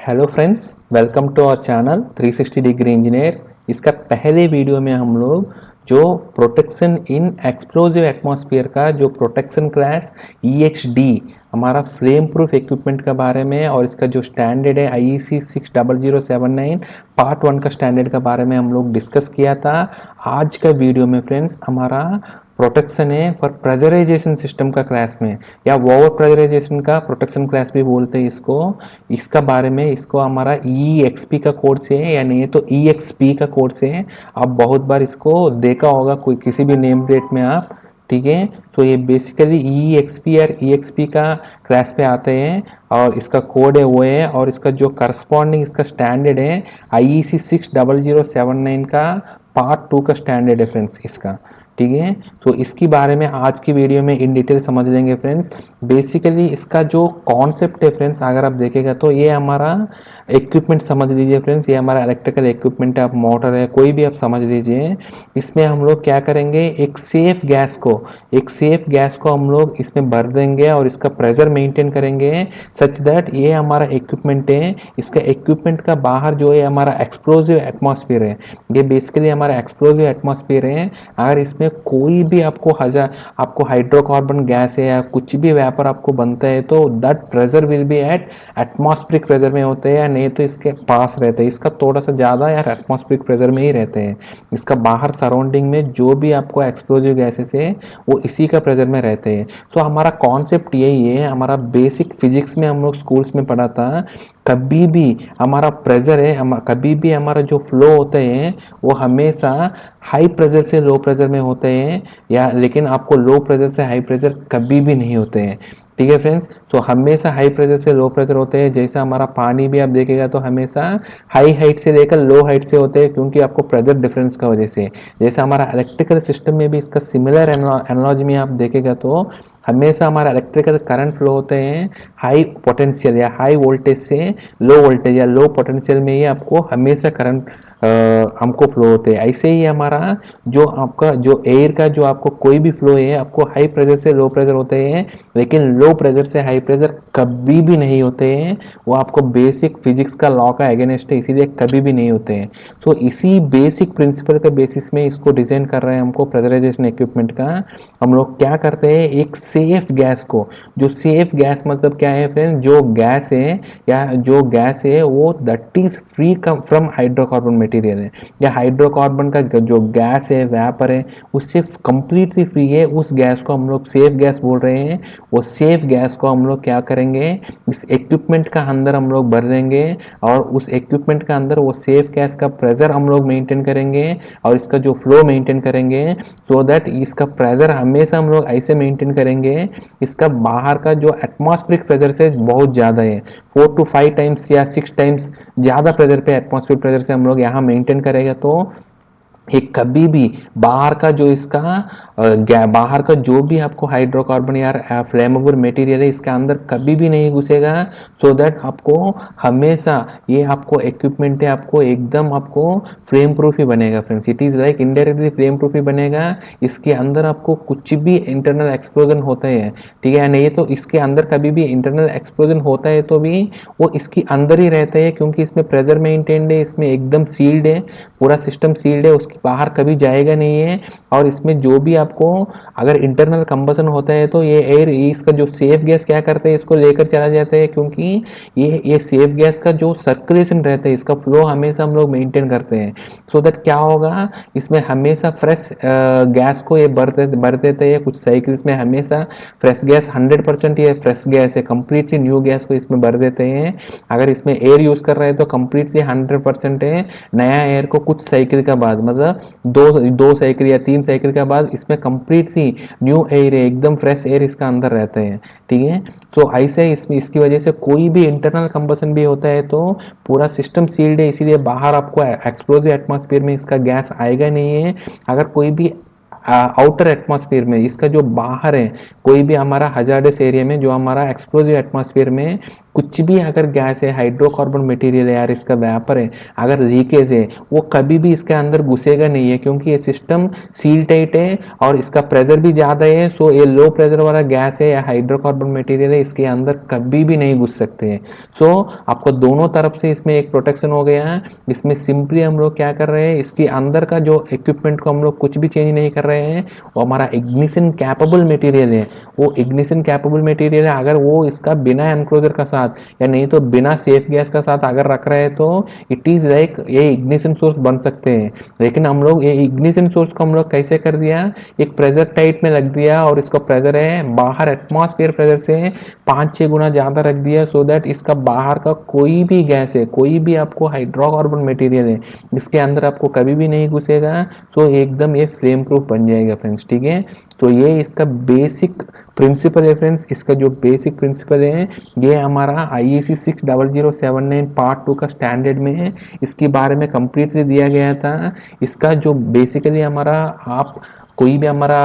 Hello friends, welcome to our channel 360 degree engineer. इसका पहले video में हम लोग जो प्रोटेक्शन इन एक्सप्लोजिव एटमॉस्फेयर का जो प्रोटेक्शन क्लास EHD हमारा फ्लेम प्रूफ इक्विपमेंट के बारे में और इसका जो स्टैंडर्ड है IEC 60079 पार्ट 1 का स्टैंडर्ड के बारे में हम लोग डिस्कस किया था। आज का वीडियो में फ्रेंड्स हमारा प्रोटेक्शन है फॉर प्रेशराइजेशन सिस्टम का क्लास में, या ओवर प्रेशराइजेशन का प्रोटेक्शन क्लास भी बोलते हैं इसको। इसका बारे में इसको हमारा EXP का कोर्स है या नहीं तो EXP का कोर्स है। आप बहुत बार इसको देखा होगा कोई किसी भी नेम प्लेट में आप, ठीक है। तो ये बेसिकली EXP और EXP का क्लास पे आते हैं और इसका कोड है वो है, और इसका जो करस्पॉन्डिंग इसका स्टैंडर्ड है IEC 60079 का पार्ट 2 का स्टैंडर्ड है फ्रेंड्स इसका, ठीक है। तो इसके बारे में आज की वीडियो में इन डिटेल समझ लेंगे फ्रेंड्स। बेसिकली इसका जो कॉन्सेप्ट है फ्रेंड्स, अगर आप देखेगा तो ये हमारा इक्विपमेंट समझ लीजिए फ्रेंड्स, ये हमारा इलेक्ट्रिकल इक्विपमेंट है, आप मोटर है कोई भी आप समझ लीजिए। इसमें हम लोग क्या करेंगे, एक सेफ गैस को हम लोग इसमें भर देंगे और इसका प्रेशर मेंटेन करेंगे सच दैट ये हमारा इक्विपमेंट है। इसका इक्विपमेंट का बाहर जो है हमारा एक्सप्लोजिव एटमॉस्फेयर है, ये बेसिकली हमारा एक्सप्लोजिव एटमॉस्फेयर है। अगर इसमें कोई भी आपको हाइड्रोकार्बन गैस है या कुछ भी वेपर आपको बनता है तो that pressure will be at atmospheric pressure में होते हैं, या नहीं तो इसके पास रहते हैं, इसका थोड़ा सा ज़्यादा यार एटमॉस्फेरिक प्रेशर में ही रहते हैं। इसका बाहर सराउंडिंग में जो भी आपको एक्सप्लोजिव गैसेस है वो इसी का प्रेशर में रहते हैं। तो हमारा कॉन्सेप्ट यही है, हमारा बेसिक फिजिक्स में हम लोग स्कूल्स में पढ़ा था। कभी भी हमारा प्रेशर है, कभी भी हमारा जो फ्लो होते हैं वो हमेशा हाई प्रेशर से लो प्रेशर में होते हैं, या लेकिन आपको लो प्रेशर से हाई प्रेशर कभी भी नहीं होते हैं, ठीक है फ्रेंड्स। तो हमेशा हाई प्रेशर से लो प्रेशर होते हैं। जैसे हमारा पानी भी आप देखेगा तो हमेशा हाई हाइट से लेकर लो हाइट से होते हैं, क्योंकि आपको प्रेशर डिफरेंस का वजह से। जैसे हमारा इलेक्ट्रिकल सिस्टम में भी इसका सिमिलर एनालॉजी में आप देखेगा तो हमेशा हमारा इलेक्ट्रिकल करंट फ्लो होते हैं हाई पोटेंशियल या हाई वोल्टेज से लो वोल्टेज या लो पोटेंशियल में ही आपको हमेशा करंट हमको फ्लो होते हैं। ऐसे ही हमारा जो आपका जो एयर का जो आपको कोई भी फ्लो है आपको हाई प्रेशर से लो प्रेशर होते हैं, लेकिन लो प्रेशर से हाई प्रेशर कभी भी नहीं होते हैं। वो आपको बेसिक फिजिक्स का लॉ का अगेंस्ट है, इसीलिए कभी भी नहीं होते हैं। तो इसी बेसिक प्रिंसिपल के बेसिस में इसको डिजाइन कर रहे हैं हमको प्रेशराइजेशन इक्विपमेंट का। हम लोग क्या करते हैं, एक सेफ गैस को, जो सेफ गैस मतलब क्या है फ्रेंड, जो गैस है या जो गैस है वो that is free from hydrocarbon material है, या हाइड्रोकार्बन का जो गैस है वेपर है उससे कंप्लीटली फ्री है। उस गैस को हम लोग सेफ गैस बोल रहे हैं। वो सेफ गैस को हम लोग क्या करेंगे, इस इक्विपमेंट का अंदर हम लोग भर देंगे और उस इक्विपमेंट का अंदर वो सेफ गैस का प्रेशर हम लोग मेंटेन करेंगे और इसका जो फ्लो मेंटेन करेंगे, सो दैट इसका प्रेशर हमेशा हम लोग ऐसे मेंटेन करेंगे इसका बाहर का जो एटमॉस्फेरिक प्रेशर से बहुत ज़्यादा है, 4 to 5 टाइम्स या 6 टाइम्स ज़्यादा प्रेशर पे एटमॉस्फेयर प्रेशर से हम लोग यहाँ मेंटेन करेगा। तो एक कभी भी बाहर का जो इसका बाहर का जो भी आपको हाइड्रोकार्बन या फ्लेमेबल मटेरियल है इसके अंदर कभी भी नहीं घुसेगा। सो दैट आपको हमेशा ये आपको इक्विपमेंट है आपको एकदम आपको फ्लेम प्रूफ ही बनेगा friends. It is like indirectly flame proof ही बनेगा। इसके अंदर आपको कुछ भी इंटरनल एक्सप्लोजन होता है, ठीक है, नहीं तो इसके अंदर कभी भी इंटरनल एक्सप्लोजन होता है तो भी वो इसके अंदर ही रहता है, क्योंकि इसमें प्रेशर मेंटेन्ड है, इसमें एकदम सील्ड है, पूरा सिस्टम सील्ड है, उसके बाहर कभी जाएगा नहीं है। और इसमें जो भी आपको अगर इंटरनल कंबसन होता है तो ये एयर इसका जो सेफ गैस क्या करते हैं इसको लेकर चला जाता है, क्योंकि ये सेफ गैस का जो सर्कुलेशन रहता है इसका फ्लो हमेशा हम लोग मेंटेन करते हैं। सो दैट क्या होगा, इसमें हमेशा फ्रेश गैस को ये भर देते हैं। कुछ साइकिल्स में हमेशा फ्रेश गैस 100% ये फ्रेश गैस है, कंप्लीटली न्यू गैस को इसमें भर देते हैं। अगर इसमें एयर यूज कर रहे हैं तो कंप्लीटली 100% है नया एयर को कुछ साइकिल का बाद, मतलब दो साइकिल या 3 साइकिल के बाद इसमें कंप्लीटली न्यू एयर है, एकदम फ्रेश एयर इसका अंदर रहते हैं, ठीक है। तो ऐसे इसमें इसकी वजह से कोई भी इंटरनल कंबसन भी होता है तो पूरा सिस्टम सील्ड है, इसीलिए बाहर आपको एक्सप्लोजिव एटमॉस्फेयर में इसका गैस आएगा नहीं है। अगर कोई भी आउटर एटमॉस्फेयर में, इसका जो बाहर है कोई भी हमारा हजार्डस एरिया में, जो हमारा एक्सप्लोजिव एटमॉस्फेयर में कुछ भी अगर गैस है, हाइड्रोकार्बन मटेरियल है यार, इसका वेपर है, अगर लीकेज है, वो कभी भी इसके अंदर घुसेगा नहीं है, क्योंकि ये सिस्टम सील टाइट है और इसका प्रेशर भी ज़्यादा है। सो ये लो प्रेशर वाला गैस है या हाइड्रोकार्बन मटेरियल है, इसके अंदर कभी भी नहीं घुस सकते हैं। सो आपको दोनों तरफ से इसमें एक प्रोटेक्शन हो गया है। इसमें सिंपली हम लोग क्या कर रहे हैं, इसके अंदर का जो इक्विपमेंट को हम लोग कुछ भी चेंज नहीं कर रहे हैं, वो हमारा इग्निशन कैपेबल मटेरियल है, वो इग्निशन कैपेबल मटेरियल है। अगर वो इसका बिना एनक्लोजर का साथ या नहीं तो बिना सेफ गैस का साथ अगर रख रहे हैं तो इट इज लाइक ये इग्निशन सोर्स बन सकते हैं। लेकिन हम लोग ये इग्निशन सोर्स को हम लोग कैसे कर दिया, एक प्रेशर टाइट में लग दिया और इसका प्रेशर है बाहर एटमॉस्फेयर प्रेशर से 5-6 गुना ज़्यादा रख दिया, सो दैट इसका बाहर का कोई भी गैस है, कोई भी आपको हाइड्रोकार्बन मटेरियल है, इसके अंदर आपको कभी भी नहीं घुसेगा। सो एकदम ये फ्लेम प्रूफ बन जाएगा फ्रेंड्स, ठीक है। तो ये इसका बेसिक प्रिंसिपल है फ्रेंड्स। इसका जो बेसिक प्रिंसिपल है ये हमारा IEC 60079 पार्ट 2 का स्टैंडर्ड में है, इसके बारे में कंप्लीटली दिया गया था। इसका जो बेसिकली हमारा आप कोई भी हमारा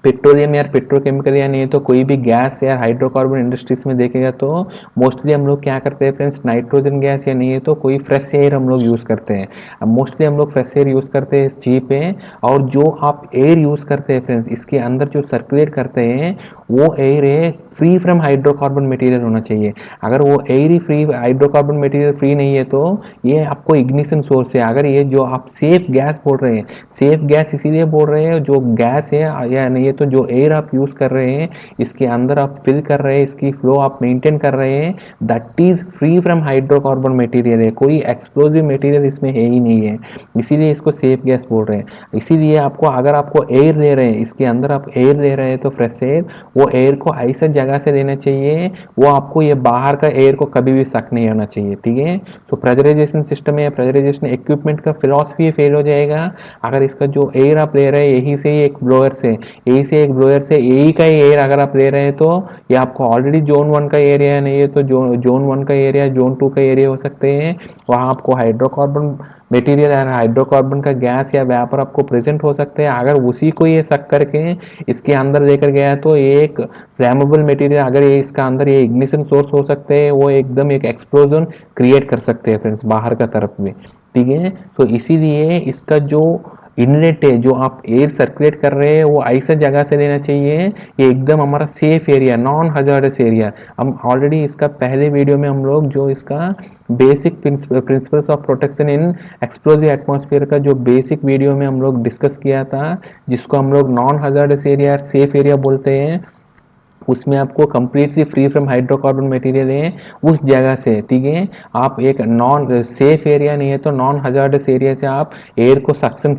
पेट्रोलियम या पेट्रोकेमिकल या नहीं तो कोई भी गैस या हाइड्रोकार्बन इंडस्ट्रीज में देखेगा तो मोस्टली हम लोग क्या करते हैं फ्रेंड्स, नाइट्रोजन गैस या नहीं है तो कोई फ्रेश एयर हम लोग यूज़ करते हैं। अब मोस्टली हम लोग फ्रेश एयर यूज़ करते हैं इस चीज़ पे। और जो आप एयर यूज़ करते हैं फ्रेंड्स, इसके अंदर जो सर्कुलेट करते हैं वो एयर है फ्री फ्रॉम हाइड्रोकार्बन मटेरियल होना चाहिए। अगर वो एयर ही फ्री हाइड्रोकार्बन मटेरियल फ्री नहीं है तो ये आपको इग्निशन सोर्स है। अगर ये जो आप सेफ गैस बोल रहे हैं, सेफ गैस इसीलिए बोल रहे हैं जो गैस है या नहीं है तो जो एयर आप यूज़ कर रहे हैं, इसके अंदर आप फिल कर रहे हैं, इसकी फ्लो आप मेंटेन कर रहे हैं, that is free from hydrocarbon material है, कोई एक्सप्लोजिव मटेरियल इसमें है ही नहीं है, इसीलिए इसको सेफ गैस बोल रहे हैं। इसीलिए आपको अगर आपको एयर ले रहे हैं, इसके अंदर आप एयर ले रहे हैं तो फ्रेश एयर, वो एयर को ऐसा जगह से लेना चाहिए, वो आपको ये बाहर का एयर को कभी भी सक नहीं होना चाहिए, ठीक है। तो प्रेशराइजेशन सिस्टम है, प्रेशराइजेशन इक्विपमेंट का फिलॉसफी फेल हो जाएगा अगर इसका जो एयर आप ले रहे हैं यही से ही एक ब्लोअर से, यही से एक ब्लोअर से यही का ही एयर अगर आप ले रहे हैं तो ये आपको ऑलरेडी जोन 1 का एरिया नहीं है तो जोन 1 का एरिया, जोन 2 का एरिया हो सकते हैं, वहाँ आपको हाइड्रोकार्बन मटेरियल या हाइड्रोकार्बन का गैस या वेपर आपको प्रेजेंट हो सकते हैं। अगर उसी को ये सक करके इसके अंदर लेकर गया तो ये एक फ्लैमेबल मटेरियल, अगर ये इसका अंदर ये इग्निशन सोर्स हो सकते हैं, वो एकदम एक एक्सप्लोजन क्रिएट कर सकते हैं फ्रेंड्स बाहर का तरफ में, ठीक है। तो इसीलिए इसका जो इनलेट है, जो आप एयर सर्कुलेट कर रहे हैं वो ऐसा जगह से लेना चाहिए, ये एकदम हमारा safe area, non hazardous area. हम ऑलरेडी इसका पहले वीडियो में हम लोग जो इसका basic principles of protection in explosive atmosphere का जो बेसिक वीडियो में हम लोग डिस्कस किया था, जिसको हम लोग non hazardous area, safe area बोलते हैं, उसमें आपको completely free from hydrocarbon material है उस जगह से, ठीक है। आप एक नॉन सेफ एरिया नहीं है तो नॉन हजार्डस एरिया से आप एयर को सक्शन,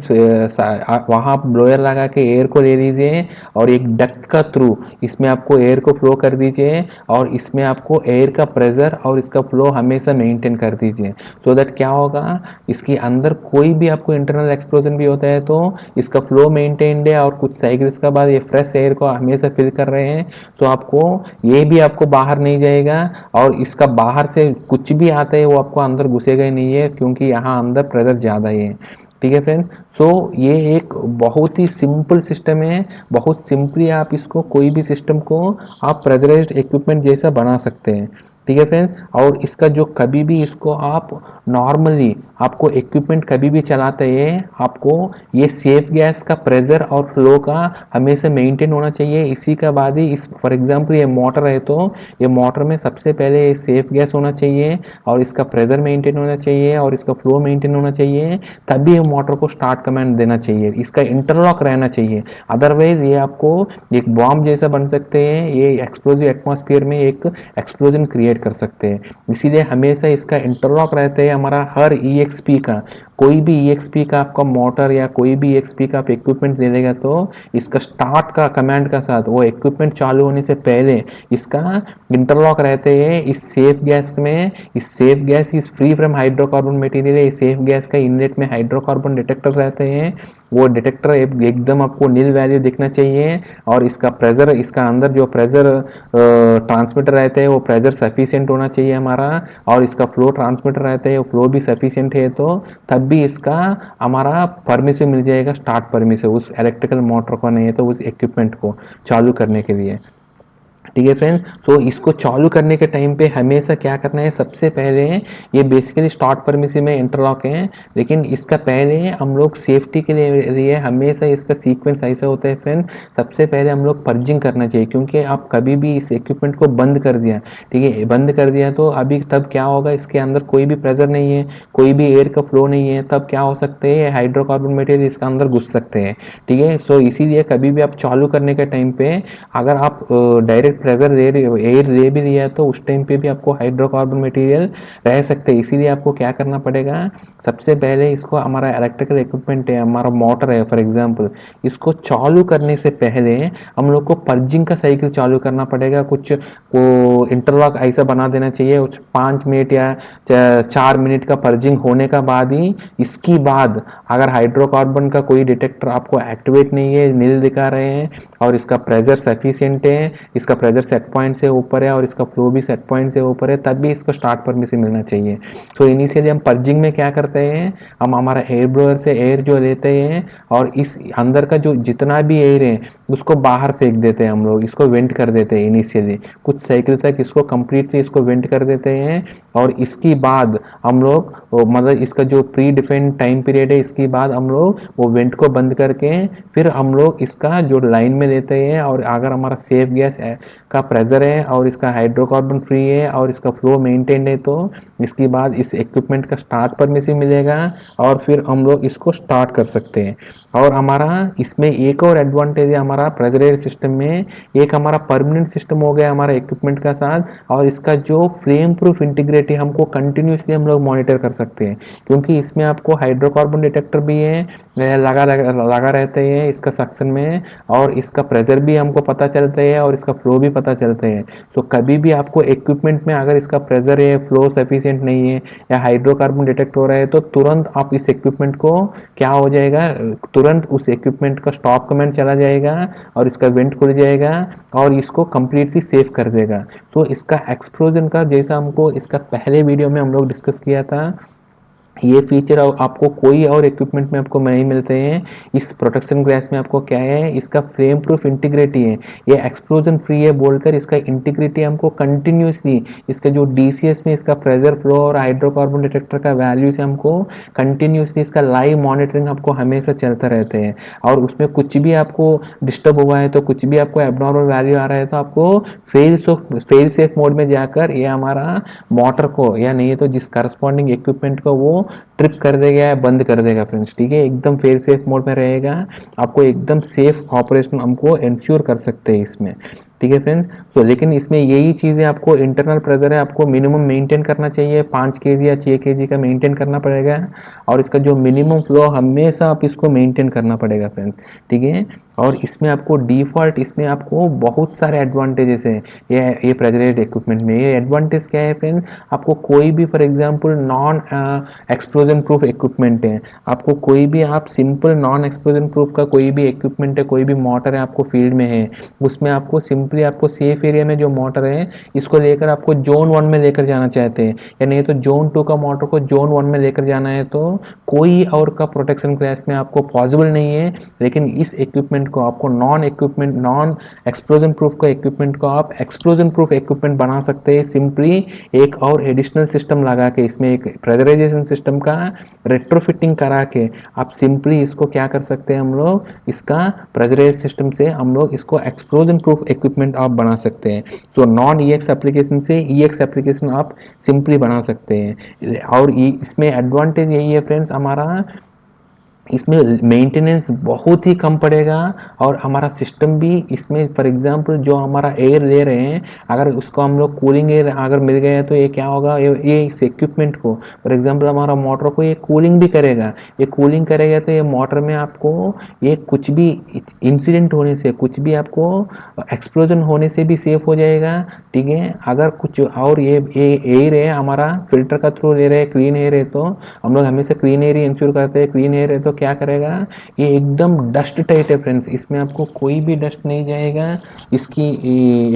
वहाँ आप ब्लोअर लगा के एयर को ले लीजिए और एक डक्ट का थ्रू इसमें आपको एयर को फ्लो कर दीजिए और इसमें आपको एयर का प्रेशर और इसका फ्लो हमेशा मेंटेन कर दीजिए। सो दैट क्या होगा, इसके अंदर कोई भी आपको इंटरनल एक्सप्लोजन भी होता है तो इसका फ्लो मेंटेन्ड है और कुछ साइकिल्स के बाद ये फ्रेश एयर को हमेशा फिल कर रहे हैं, तो आपको ये भी आपको बाहर नहीं जाएगा और इसका बाहर से कुछ भी आता है वो आपको अंदर घुसेगा ही नहीं है, क्योंकि यहाँ अंदर प्रेशर ज़्यादा ही है, ठीक है फ्रेंड। सो ये एक बहुत ही सिंपल सिस्टम है, बहुत सिंपली आप इसको कोई भी सिस्टम को आप प्रेशराइज्ड इक्विपमेंट जैसा बना सकते हैं, ठीक है फ्रेंड्स। और इसका जो कभी भी इसको आप नॉर्मली आपको इक्विपमेंट कभी भी चलाते हैं, आपको ये सेफ गैस का प्रेशर और फ्लो का हमेशा मेंटेन होना चाहिए। इसी का बाद ही इस फॉर एग्जांपल ये मोटर है तो ये मोटर में सबसे पहले सेफ गैस होना चाहिए और इसका प्रेशर मेंटेन होना चाहिए और इसका फ्लो मेंटेन होना चाहिए, तभी ये मोटर को स्टार्ट कमांड देना चाहिए, इसका इंटरलॉक रहना चाहिए। अदरवाइज ये आपको एक बॉम्ब जैसा बन सकते हैं, ये एक्सप्लोजिव एटमॉस्फेयर में एक एक्सप्लोजन क्रिएट कर सकते हैं। इसीलिए हमेशा इसका इंटरलॉक रहता है हमारा हर EXP का, कोई भी EXP का आपका मोटर या कोई भी EXP का आप इक्विपमेंट ले लेगा तो इसका स्टार्ट का कमांड का साथ वो इक्विपमेंट चालू होने से पहले इसका इंटरलॉक रहते हैं इस सेफ गैस में। इस safe gas is free from hydrocarbon material है, इस सेफ गैस का इनलेट में हाइड्रोकार्बन डिटेक्टर रहते हैं, वो डिटेक्टर एकदम आपको नील वैल्यू दिखना चाहिए और इसका प्रेशर, इसका अंदर जो प्रेशर ट्रांसमीटर रहते हैं वो प्रेशर सफिशिएंट होना चाहिए हमारा, और इसका फ्लो ट्रांसमीटर रहते हैं वो फ्लो भी सफिशिएंट है, तो तब तब भी इसका हमारा परमिशन मिल जाएगा, स्टार्ट परमिशन, उस इलेक्ट्रिकल मोटर को नहीं है तो उस इक्विपमेंट को चालू करने के लिए। ठीक है फ्रेंड्स, तो इसको चालू करने के टाइम पे हमेशा क्या करना है, सबसे पहले ये बेसिकली स्टार्ट परमिशन में इंटरलॉक है, लेकिन इसका पहले हम लोग सेफ्टी के लिए हमेशा इसका सीक्वेंस ऐसा होता है फ्रेंड, सबसे पहले हम लोग पर्जिंग करना चाहिए, क्योंकि आप कभी भी इस इक्विपमेंट को बंद कर दिया, ठीक है, बंद कर दिया तो अभी तब क्या होगा, इसके अंदर कोई भी प्रेशर नहीं है, कोई भी एयर का फ्लो नहीं है, तब क्या हो सकते हैं, हाइड्रोकार्बन मटेरियल इसके अंदर घुस सकते हैं। ठीक है, सो इसीलिए कभी भी आप चालू करने के टाइम पे अगर आप डायरेक्ट प्रेशर दे रहे हो, एयर दे भी दिया है, तो उस टाइम पे भी आपको हाइड्रोकार्बन मटेरियल रह सकते हैं। इसीलिए आपको क्या करना पड़ेगा, सबसे पहले इसको, हमारा इलेक्ट्रिकल इक्विपमेंट है, हमारा मोटर है फॉर एग्जांपल, इसको चालू करने से पहले हम लोग को पर्जिंग का साइकिल चालू करना पड़ेगा। कुछ को इंटरलॉक ऐसा बना देना चाहिए, 5 मिनट या 4 मिनट का पर्जिंग होने का बाद ही, इसकी बाद अगर हाइड्रोकार्बन का कोई डिटेक्टर आपको एक्टिवेट नहीं है, नील दिखा रहे हैं और इसका प्रेशर सफिशिएंट है, इसका प्रेशर सेट पॉइंट से ऊपर है और इसका फ्लो भी सेट पॉइंट से ऊपर है, तब भी इसको स्टार्ट परमिशन मिलना चाहिए। तो इनिशियली हम पर्जिंग में क्या करते हैं, हम हमारा एयर ब्लोअर से एयर जो लेते हैं और इस अंदर का जो जितना भी एयर है उसको बाहर फेंक देते हैं, हम लोग इसको वेंट कर देते हैं इनिशियली, कुछ साइकिल तक इसको कंप्लीटली इसको वेंट कर देते हैं और इसकी बाद हम लोग मतलब इसका जो प्री डिफाइंड टाइम पीरियड है, इसके बाद हम लोग वो वेंट को बंद करके फिर हम लोग इसका जो लाइन में देते हैं, और अगर हमारा सेफ गैस का प्रेशर है और इसका हाइड्रोकार्बन फ्री है और इसका फ्लो मेंटेन है, तो इसके बाद इस इक्विपमेंट का स्टार्ट परमिशन मिलेगा और फिर हम लोग इसको स्टार्ट कर सकते हैं। और हमारा इसमें एक और एडवांटेज है हमारा प्रेशराइज सिस्टम में, एक हमारा परमानेंट सिस्टम हो गया हमारा इक्विपमेंट का साथ, और इसका जो फ्लेम प्रूफ इंटीग्रिटी हमको कंटिन्यूसली हम लोग मॉनिटर कर सकते हैं, क्योंकि इसमें आपको हाइड्रोकार्बन डिटेक्टर भी है, लगा रहते हैं इसका सक्शन में, और इसका प्रेशर भी हमको पता चलता है और इसका फ्लो भी पता चलता है। तो कभी भी आपको इक्विपमेंट में अगर इसका प्रेशर है, फ्लो सफिशिएंट नहीं है या हाइड्रोकार्बन डिटेक्ट हो रहा है, तो तुरंत आप इस इक्विपमेंट को क्या हो जाएगा, तुरंत उस इक्विपमेंट का स्टॉप कमांड चला जाएगा और इसका वेंट खुल जाएगा और इसको कंप्लीटली सेव कर देगा। तो इसका एक्सप्लोजन का, जैसा हमको इसका पहले वीडियो में हम लोग डिस्कस किया था, ये फीचर आपको कोई और इक्विपमेंट में आपको नहीं मिलते हैं। इस प्रोटेक्शन ग्लास में आपको क्या है, इसका फ्लेम प्रूफ इंटीग्रिटी है, ये एक्सप्लोजन फ्री है बोलकर इसका इंटीग्रिटी हमको कंटिन्यूसली, इसका जो डीसीएस में इसका प्रेशर फ्लो और हाइड्रोकार्बन डिटेक्टर का वैल्यू से हमको कंटिन्यूसली इसका लाइव मॉनिटरिंग आपको हमेशा चलता रहते हैं, और उसमें कुछ भी आपको डिस्टर्ब हुआ है, तो कुछ भी आपको एबनॉर्मल वैल्यू आ रहा है, तो आपको फेल सेफ मोड में जाकर ये हमारा मोटर को या नहीं तो जिस करस्पॉन्डिंग इक्विपमेंट को वो ट्रिप कर देगा या बंद कर देगा फ्रेंड्स। ठीक है, एकदम फेल सेफ मोड में रहेगा, आपको एकदम सेफ ऑपरेशन हमको इंश्योर कर सकते हैं इसमें। ठीक है फ्रेंड्स, तो लेकिन इसमें यही चीज़ें, आपको इंटरनल प्रेशर है आपको मिनिमम मेंटेन करना चाहिए, 5 kg या 6 kg का मेंटेन करना पड़ेगा, और इसका जो मिनिमम फ्लो हमेशा आप इसको मेंटेन करना पड़ेगा फ्रेंड्स। ठीक है, और इसमें आपको डिफॉल्ट, इसमें आपको बहुत सारे एडवांटेजेस हैं ये प्रेशराइज्ड इक्विपमेंट में। ये एडवांटेज क्या है फ्रेंड्स, आपको कोई भी for example non explosion proof equipment है, आपको कोई भी, आप सिंपल नॉन एक्सप्लोजन प्रूफ का कोई भी इक्विपमेंट है, कोई भी मोटर है आपको फील्ड में है, उसमें आपको सिंपली आपको सेफ एरिया में जो मोटर है इसको लेकर आपको जोन 1 में लेकर जाना चाहते हैं, या नहीं तो जोन 2 का मोटर को जोन 1 में लेकर जाना है, तो कोई और का प्रोटेक्शन क्लास में आपको पॉसिबल नहीं है। लेकिन इस इक्विपमेंट को आपको नॉन एक्सप्लोजन प्रूफ का इक्विपमेंट को आप एक्सप्लोजन प्रूफ इक्विपमेंट बना सकते हैं, सिंपली एक और एडिशनल सिस्टम लगा के, इसमें एक प्रेशराइजेशन सिस्टम का रेट्रोफिटिंग करा के आप सिंपली इसको क्या कर सकते हैं, हम लोग इसका प्रेशराइज सिस्टम से हम लोग इसको एक्सप्लोजन प्रूफ इक्विपमेंट आप बना सकते हैं। तो नॉन ईएक्स एप्लीकेशन से ईएक्स एप्लीकेशन आप सिंपली बना सकते हैं। और इसमें एडवांटेज यही है फ्रेंड्स, हमारा इसमें मेंटेनेंस बहुत ही कम पड़ेगा, और हमारा सिस्टम भी इसमें फॉर एग्जांपल जो हमारा एयर ले रहे हैं, अगर उसको हम लोग कूलिंग एयर अगर मिल गया तो ये क्या होगा, ये इस इक्विपमेंट को फॉर एग्जांपल हमारा मोटर को ये कूलिंग भी करेगा, ये कूलिंग करेगा तो ये मोटर में आपको ये कुछ भी इंसिडेंट होने से, कुछ भी आपको एक्सप्लोजन होने से भी सेफ हो जाएगा। ठीक है, अगर कुछ और ये एयर है हमारा फिल्टर का थ्रू ले रहे हैं, क्लीन एयर है, तो हम लोग हमेशा क्लीन एयर ही इंश्योर करते हैं, क्लीन एयर है तो क्या करेगा, ये एकदम डस्ट टाइट है फ्रेंड्स, इसमें आपको कोई भी डस्ट नहीं जाएगा। इसकी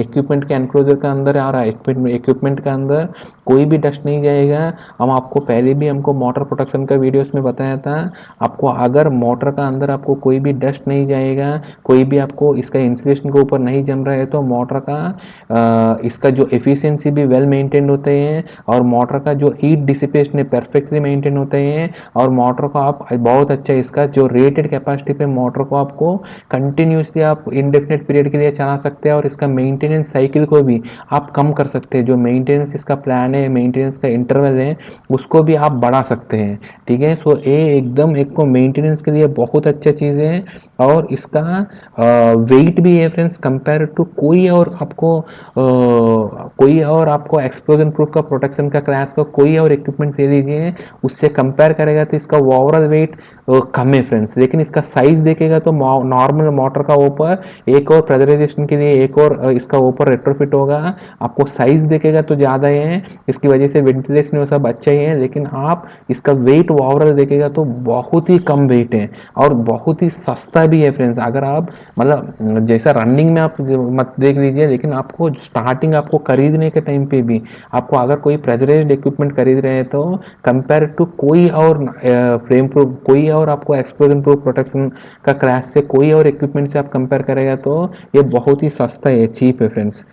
इक्विपमेंट के एनक्लोजर का अंदर आ रहा है, इक्विपमेंट का अंदर कोई भी डस्ट नहीं जाएगा। हम आपको पहले भी हमको मोटर प्रोटेक्शन का वीडियोस में बताया था, आपको अगर मोटर का अंदर आपको कोई भी डस्ट नहीं जाएगा, कोई भी आपको इसका इंसुलेशन के ऊपर नहीं जम रहा है, तो मोटर का इसका जो एफिशिएंसी भी वेल मेंटेन होते हैं, और मोटर का जो हीट डिसिपेशन है परफेक्टली मेंटेन होते हैं, और मोटर को आप बहुत अच्छा इसका जो रेटेड कैपेसिटी पे मोटर को आपको कंटिन्यूसली आप इंडेफिनेट पीरियड के लिए चला सकते हैं, और इसका मेंटेनेंस साइकिल को भी आप कम कर सकते हैं। जो मेंटेनेंस इसका प्लान है, मेंटेनेंस का इंटरवल है, उसको भी आप बढ़ा सकते हैं। ठीक है, सो ये एकदम एक को मेंटेनेंस के लिए बहुत अच्छा चीज़ है, और इसका वेट भी है फ्रेंड्स कंपेयर टू कोई और आपको एक्सप्लोजन प्रूफ का प्रोटेक्शन का क्लास का कोई और इक्विपमेंट ले लीजिए, उससे कंपेयर करेगा तो इसका ओवरऑल वेट कम है फ्रेंड्स। लेकिन इसका साइज देखेगा तो नॉर्मल मोटर का ऊपर एक और प्रेशराइजेशन के लिए एक और इसका ऊपर रेट्रोफिट होगा, आपको साइज देखेगा तो ज़्यादा है, इसकी वजह से वेंटिलेशन वो सब अच्छा ही है, लेकिन आप इसका वेट ओवरऑल देखेगा तो बहुत ही कम वेट है, और बहुत ही सस्ता भी है फ्रेंड्स। अगर आप मतलब जैसा रनिंग में आप मत देख लीजिए, लेकिन आपको स्टार्टिंग आपको खरीदने के टाइम पे भी आपको अगर कोई प्रेशराइज्ड इक्विपमेंट खरीद रहे हैं तो कंपेयर टू कोई और फ्रेम प्रूफ, कोई और आपको एक्सप्लोजन प्रूफ प्रोटेक्शन का क्लास से कोई और इक्विपमेंट से आप कंपेयर करेगा तो ये बहुत ही सस्ता है, चीप है फ्रेंड्स।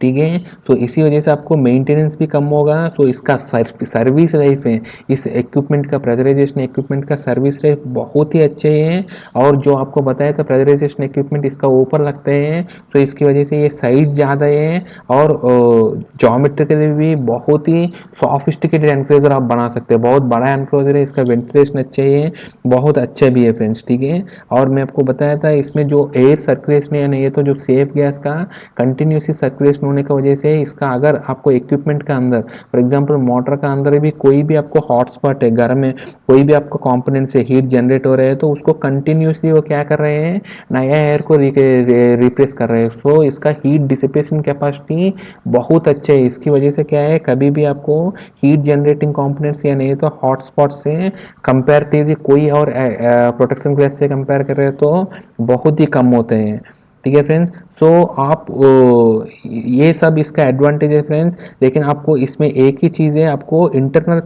ठीक है, तो इसी वजह से आपको मेंटेनेंस भी कम होगा। तो इसका सर्विस लाइफ है, इस इक्विपमेंट का प्रेशराइजेशन इक्विपमेंट का सर्विस लाइफ बहुत ही अच्छे है। और जो आपको बताया था प्रेशराइजेशन इक्विपमेंट इसका ऊपर लगते हैं, तो इसकी वजह से ये साइज ज़्यादा है, और ज्योमेट्रिकली भी बहुत ही सॉफिस्टिकेटेड एनक्लोजर आप बना सकते हैं। बहुत बड़ा एनक्लोजर है, इसका वेंटिलेशन अच्छे है, बहुत अच्छा भी है फ्रेंड्स। ठीक है, और मैं आपको बताया था इसमें जो एयर सर्कुलेशन है, ये तो जो सेफ गैस का कंटिन्यूसली सर्कुलेशन होने की वजह से इसका अगर आपको इक्विपमेंट का अंदर फॉर एग्जांपल मोटर का अंदर भी कोई भी आपको हॉटस्पॉट है, घर में कोई भी आपको कंपोनेंट से हीट जनरेट हो रहे हैं, तो उसको कंटिन्यूसली वो क्या कर रहे हैं, नया एयर को रिप्लेस कर रहे हैं। तो इसका हीट डिसिपेशन कैपेसिटी बहुत अच्छे है, इसकी वजह से क्या है, कभी भी आपको हीट जनरेटिंग कंपोनेंट्स या नहीं तो हॉटस्पॉट से कंपेरेटिवली कोई और प्रोटेक्शन क्लास से कंपेयर कर रहे हैं तो बहुत ही कम होते हैं। ठीक है फ्रेंड्स, सो आप ये सब इसका एडवांटेज है फ्रेंड्स। लेकिन आपको इसमें एक ही चीज़ है, आपको इंटरनल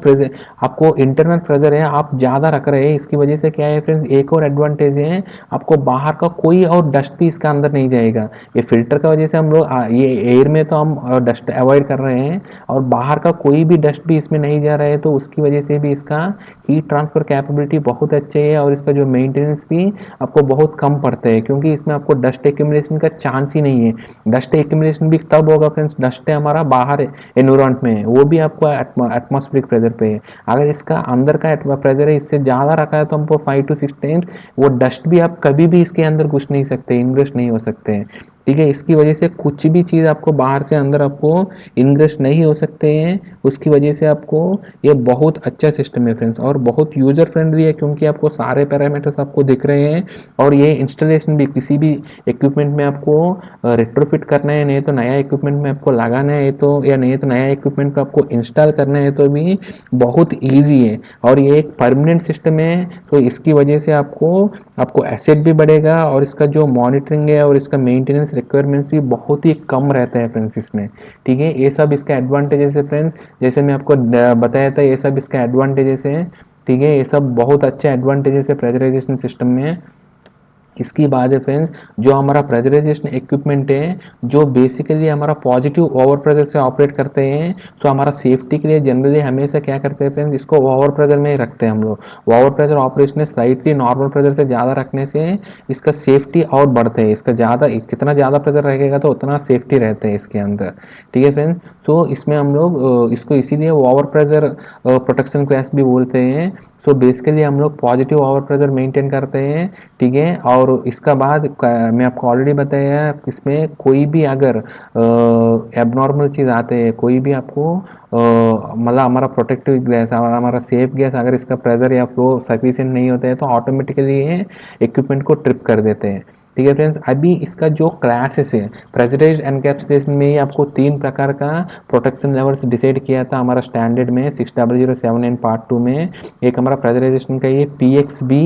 प्रेशर है आप ज़्यादा रख रहे हैं, इसकी वजह से क्या है फ्रेंड्स, एक और एडवांटेज है, आपको बाहर का कोई और डस्ट भी इसका अंदर नहीं जाएगा। ये फिल्टर का वजह से हम लोग ये एयर में तो हम डस्ट अवॉइड कर रहे हैं, और बाहर का कोई भी डस्ट भी इसमें नहीं जा रहा है, तो उसकी वजह से भी इसका हीट ट्रांसफर कैपेबिलिटी बहुत अच्छी है, और इसका जो मेंटेनेंस भी आपको बहुत कम पड़ता है, क्योंकि इसमें आपको डस्ट एक्यूमुलेशन का चांस ही नहीं है। डस्ट एक्यूमुलेशन भी तब होगा फ्रेंड्स, डस्ट है हमारा बाहर एनवायरमेंट में है, वो भी आपको एटमॉस्फेरिक प्रेशर पे है। अगर इसका अंदर का प्रेशर है इससे ज़्यादा रखा है तो हमको 5 to 6 टाइम्स वो डस्ट भी आप कभी भी इसके अंदर घुस नहीं सकते, इनग्रेस नहीं हो सकते हैं। ठीक है, इसकी वजह से कुछ भी चीज़ आपको बाहर से अंदर आपको इनग्रेस नहीं हो सकते हैं, उसकी वजह से आपको ये बहुत अच्छा सिस्टम है फ्रेंड्स, और बहुत यूजर फ्रेंडली है, क्योंकि आपको सारे पैरामीटर्स आपको दिख रहे हैं। और ये इंस्टॉलेशन भी किसी भी इक्विपमेंट में आपको रेट्रोफिट करना है, नहीं तो नया इक्विपमेंट में आपको लगाना है तो, या नहीं तो नया इक्विपमेंट को आपको इंस्टॉल करना है तो भी बहुत ईजी है, और ये एक परमानेंट सिस्टम है। तो इसकी वजह से आपको आपको एसेट भी बढ़ेगा, और इसका जो मॉनिटरिंग है और इसका मेंटेनेंस रिक्वायरमेंट्स भी बहुत ही कम रहता है फ्रेंड्स इसमें। ठीक है, ये सब इसका एडवांटेजेस है फ्रेंड्स, जैसे मैं आपको बताया था ये सब इसका एडवांटेजेस है। ठीक है, ये सब बहुत अच्छे एडवांटेजेस है प्रेशराइजेशन सिस्टम में। इसकी बात है फ्रेंड्स, जो हमारा प्रेशराइजेशन इक्विपमेंट है, जो बेसिकली हमारा पॉजिटिव ओवर प्रेशर से ऑपरेट करते हैं, तो हमारा सेफ्टी के लिए जनरली हमेशा क्या करते हैं फ्रेंड्स, इसको ओवर प्रेशर में ही रखते हैं हम लोग। Over pressure operation slightly normal pressure से ज़्यादा रखने से इसका सेफ्टी और बढ़ते हैं, इसका ज़्यादा कितना ज़्यादा प्रेशर रहेगा तो उतना सेफ्टी रहते हैं इसके अंदर। ठीक है फ्रेंड्स, तो इसमें हम लोग इसको इसीलिए ओवर प्रेशर प्रोटेक्शन क्लास भी बोलते हैं। सो बेसिकली हम लोग पॉजिटिव ओवर प्रेशर मेंटेन करते हैं। ठीक है, और इसका बाद मैं आपको ऑलरेडी बताया, इसमें कोई भी अगर एबनॉर्मल चीज़ आते हैं, कोई भी आपको मतलब हमारा प्रोटेक्टिव गैस और हमारा सेफ गैस अगर इसका प्रेशर या फ्लो सफिशिएंट नहीं होता है तो ऑटोमेटिकली ये इक्विपमेंट को ट्रिप कर देते हैं। ठीक है फ्रेंड्स। अभी इसका जो क्लासेस है, प्रेशराइज्ड एनकैप्सुलेशन में ही आपको 3 प्रकार का प्रोटेक्शन लेवल्स डिसाइड किया था हमारा स्टैंडर्ड में 60079 पार्ट 2 में। एक हमारा प्रेशराइजेशन का ये PXB,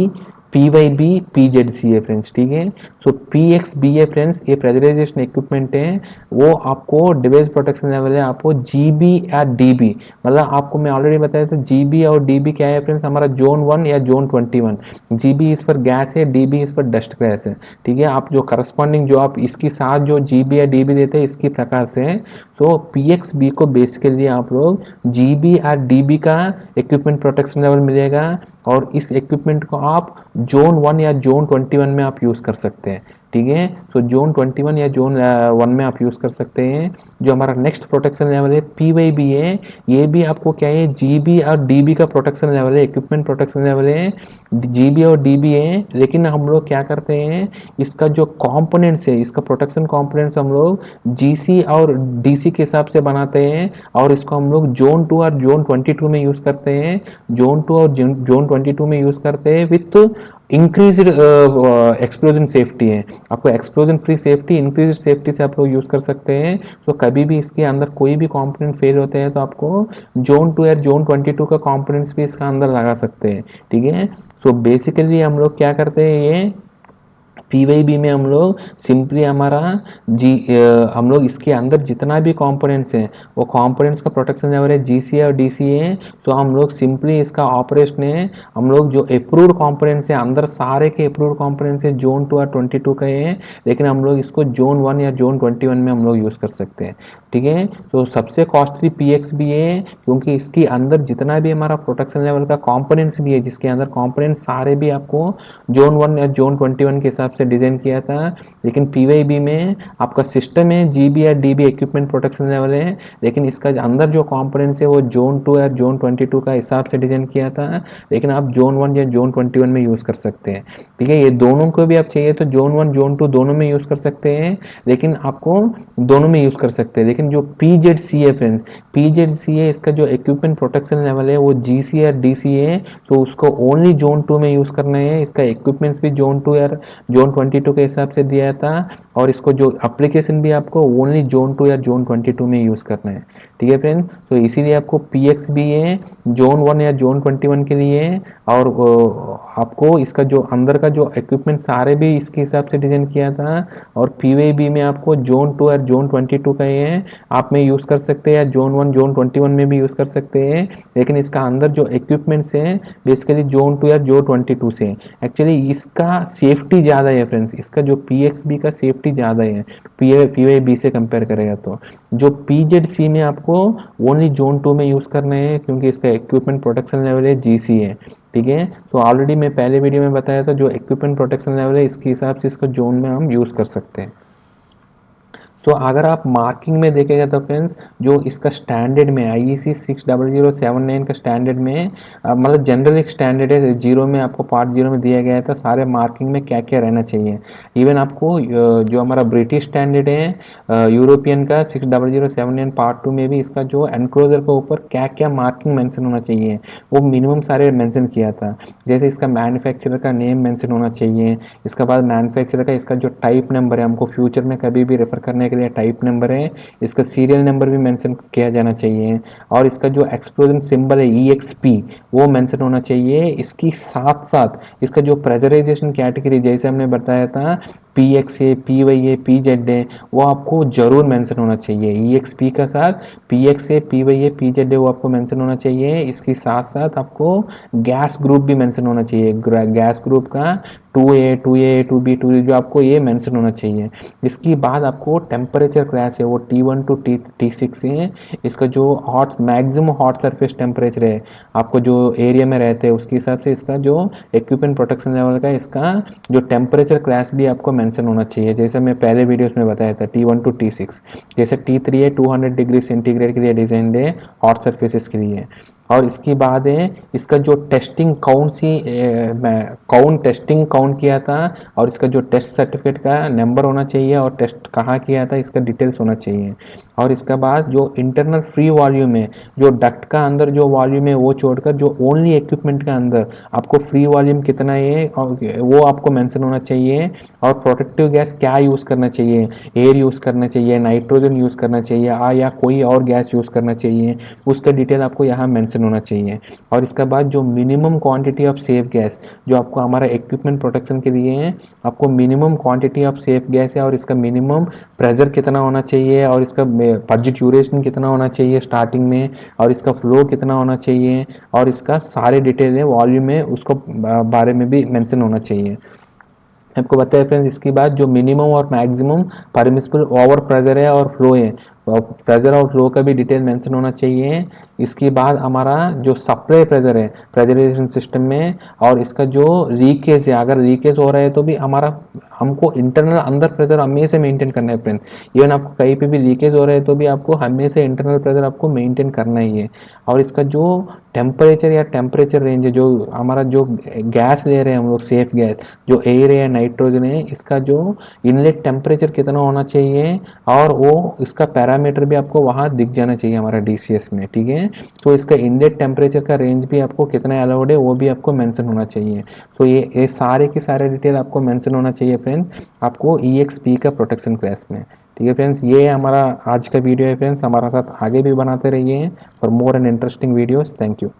PYB, PZC है फ्रेंड्स, ठीक है। सो PXB है फ्रेंड्स, ये प्रेशराइजेशन इक्विपमेंट है, वो आपको डिवाइस प्रोटेक्शन लेवल है आपको GB या DB, मतलब आपको मैं ऑलरेडी बताया था GB और DB क्या है फ्रेंड्स, हमारा जोन 1 या जोन 21। GB इस पर गैस है, DB इस पर डस्ट गैस है, ठीक है। आप जो करस्पॉन्डिंग जो आप इसके साथ जो GB या DB देते हैं इसकी प्रकार से, तो PXB को बेसिकली आप लोग GB या DB का इक्विपमेंट प्रोटेक्शन लेवल मिलेगा, और इस इक्विपमेंट को आप जोन 1 या जोन 21 में आप यूज़ कर सकते हैं, ठीक है। तो जोन 21 या जोन 1 में आप यूज़ कर सकते हैं। जो हमारा नेक्स्ट प्रोटेक्शन लेवल है PYB है, ये भी आपको क्या है GB और DB का प्रोटेक्शन लेवल है, इक्विपमेंट प्रोटेक्शन लेवल है, GB और DB है। लेकिन हम लोग क्या करते हैं, इसका जो कंपोनेंट्स है, इसका प्रोटेक्शन कंपोनेंट्स हम लोग GC और DC के हिसाब से बनाते हैं, और इसको हम लोग जोन 2 और जोन 22 में यूज़ करते हैं। जोन 2 और जोन 22 में यूज़ करते हैं विथ इंक्रीज्ड एक्सप्लोजन सेफ्टी है, आपको explosion free safety, increased safety से आप लोग यूज़ कर सकते हैं। तो कभी भी इसके अंदर कोई भी कंपोनेंट फेल होते हैं तो आपको जोन 2 या जोन 22 का कंपोनेंट्स भी इसका अंदर लगा सकते हैं, ठीक है। सो बेसिकली हम लोग क्या करते हैं, ये PYB में हम लोग सिंपली हमारा हम लोग इसके अंदर जितना भी कंपोनेंट्स हैं वो कंपोनेंट्स का प्रोटेक्शन लेवल है GC और DC है। तो हम लोग सिंपली इसका ऑपरेशन है, हम लोग जो अप्रूव्ड कंपोनेंट्स है अंदर सारे के अप्रूव्ड कंपोनेंट्स है जोन 2 और 22 का है, लेकिन हम लोग इसको जोन 1 या जोन 21 में हम लोग यूज़ कर सकते हैं, ठीक है। तो सबसे कॉस्टली PXB है, क्योंकि इसके अंदर जितना भी हमारा प्रोटेक्शन लेवल का कंपोनेंट्स भी है, जिसके अंदर कंपोनेंट्स सारे भी आपको जोन 1 या जोन 21 के हिसाब से डिजाइन किया था। लेकिन PYB में आपका सिस्टम है GB या DB इक्विपमेंट प्रोटेक्शन लेवल है, लेकिन इसका अंदर जो कंपोनेंट्स है वो जोन 2 या जोन 22 का हिसाब से डिजाइन किया था, लेकिन आप जोन 1 या जोन 21 में यूज़ कर सकते हैं, ठीक है। ये दोनों को भी आप चाहिए तो जोन 1 जोन 2 दोनों में यूज़ कर सकते हैं, लेकिन आपको दोनों में यूज़ कर सकते हैं। लेकिन जो PZC है फ्रेंड्स, PZC है, इसका जो इक्विपमेंट प्रोटेक्शन लेवल है वो GC या DC है, तो उसको ओनली जोन 2 में यूज़ करना है। इसका इक्विपमेंट्स भी जोन 2 या जोन 22 के हिसाब से दिया था, और इसको जो एप्लीकेशन भी आपको ओनली जोन 2 या जोन 22 में यूज़ करना है, ठीक है फ्रेंड। तो इसीलिए आपको PXB है जोन 1 या जोन 21 के लिए, और आपको इसका जो अंदर का जो इक्विपमेंट सारे भी इसके हिसाब से डिजाइन किया था। और PYB में आपको जोन 2 और जोन 22 का है, आप में यूज़ कर सकते हैं, या जोन 1 जोन 21 में भी यूज़ कर सकते हैं, लेकिन इसका अंदर जो इक्विपमेंट्स है बेसिकली जोन 2 या जोन 22 से। एक्चुअली इसका सेफ्टी ज़्यादा है फ्रेंड्स, इसका जो PXB का सेफ्टी ज़्यादा है PYB से कंपेयर करेगा। तो जो PZC में आपको ओनली जोन 2 में यूज़ करना है, क्योंकि इसका इक्विपमेंट प्रोटेक्शन लेवल है GC है, ठीक है। तो ऑलरेडी मैं पहले वीडियो में बताया था जो इक्विपमेंट प्रोटेक्शन लेवल है इसके हिसाब से इसको जोन में हम यूज़ कर सकते हैं। तो अगर आप मार्किंग में देखेगा तो फ्रेंड्स जो इसका स्टैंडर्ड में IEC 60079 का स्टैंडर्ड में मतलब जनरल एक स्टैंडर्ड है, जीरो में आपको पार्ट 0 में दिया गया था सारे मार्किंग में क्या क्या रहना चाहिए। इवन आपको जो हमारा ब्रिटिश स्टैंडर्ड है यूरोपियन का 60079 पार्ट 2 में भी इसका जो एनक्लोजर के ऊपर क्या क्या मार्किंग मेंशन होना चाहिए वो मिनिमम सारे मेंशन किया था। जैसे इसका मैन्युफैक्चरर का नेम मेंशन होना चाहिए, इसके बाद मैन्युफैक्चरर का इसका जो टाइप नंबर है, हमको फ्यूचर में कभी भी रेफर करने के लिए टाइप नंबर है, इसका सीरियल नंबर भी मेंशन किया जाना चाहिए, और इसका जो एक्सप्लोजन सिंबल है EXP वो मेंशन होना चाहिए। इसकी साथ साथ इसका जो प्रेशराइजेशन कैटेगरी जैसे हमने बताया था PXA, PYA, PZA वो आपको जरूर मेंशन होना चाहिए। EXP का साथ PXA, PYA, PZA वो आपको मेंशन होना चाहिए। इसके साथ साथ आपको गैस ग्रुप भी मेंशन होना चाहिए, गैस ग्रुप का 2A, 2B, 2 जो आपको ये मेंशन होना चाहिए। इसके बाद आपको टेम्परेचर क्लास है वो T1 टू T6 है। इसका जो hot maximum hot surface temperature है आपको जो एरिया में रहते हैं उसके हिसाब से इसका जो इक्विपमेंट प्रोटेक्शन लेवल का इसका जो टेम्परेचर क्लास भी आपको मेंशन होना चाहिए। जैसे मैं पहले वीडियोस में बताया था T1 टू T6, जैसे T3 है 200 डिग्री सेंटीग्रेड के लिए डिजाइंड है हॉट सरफेसेस के लिए, और इसके बाद है इसका जो टेस्टिंग टेस्टिंग काउंट किया था, और इसका जो टेस्ट सर्टिफिकेट का नंबर होना चाहिए और टेस्ट कहाँ किया था इसका डिटेल्स होना चाहिए। और इसके बाद जो इंटरनल फ्री वॉल्यूम है, जो डक्ट का अंदर जो वॉल्यूम है वो छोड़कर जो ओनली इक्विपमेंट का अंदर आपको फ्री वॉल्यूम कितना है और वो आपको मेंशन होना चाहिए। और प्रोटेक्टिव गैस क्या यूज़ करना चाहिए, एयर यूज़ करना चाहिए, नाइट्रोजन यूज़ करना चाहिए या कोई और गैस यूज़ करना चाहिए, उसका डिटेल आपको यहाँ मेंशन होना चाहिए। और इसके बाद जो minimum quantity of safe gas जो आपको हमारा इक्विपमेंट प्रोटेक्शन के लिए है, आपको minimum quantity of safe gas है और इसका मिनिमम प्रेशर कितना होना चाहिए और इसका पर्ज ड्यूरेशन कितना होना चाहिए स्टार्टिंग में, और इसका फ्लो कितना होना चाहिए, और इसका सारे डिटेल है वॉल्यूम है उसको बारे में भी मेंशन होना चाहिए। आपको बताया फ्रेंड्स, इसके बाद जो मिनिमम और मैक्सिमम परमिसिबल ओवर प्रेशर है और फ्लो है, प्रेशर और फ्लो का भी डिटेल मेंशन होना चाहिए। इसके बाद हमारा जो सप्लाई प्रेशर है प्रेशराइजेशन सिस्टम में, और इसका जो लीकेज है, अगर लीकेज हो रहा है तो भी हमको इंटरनल अंदर प्रेशर हमेशा मेंटेन करना है फ्रेंड। इवन आपको कहीं पे भी लीकेज हो रहा है तो भी आपको हमेशा इंटरनल प्रेशर आपको मेंटेन करना ही है। और इसका जो टेम्परेचर या टेम्परेचर रेंज है, जो हमारा जो गैस ले रहे हैं हम लोग सेफ गैस, जो एयर है या नाइट्रोजन है, इसका जो इनलेट टेम्परेचर कितना होना चाहिए और वो इसका पैरामीटर भी आपको वहाँ दिख जाना चाहिए हमारा डीसीएस में, ठीक है। तो इसका इनलेट टेम्परेचर का रेंज भी आपको कितना अलाउड है वो भी आपको मेंशन होना चाहिए। तो ये सारे के सारे डिटेल आपको मेंशन होना चाहिए फ्रेंड आपको EXP का प्रोटेक्शन क्लास में, ठीक है फ्रेंड्स। ये हमारा आज का वीडियो है फ्रेंड्स, हमारा साथ आगे भी बनाते रहिए for more and interesting videos. Thank you.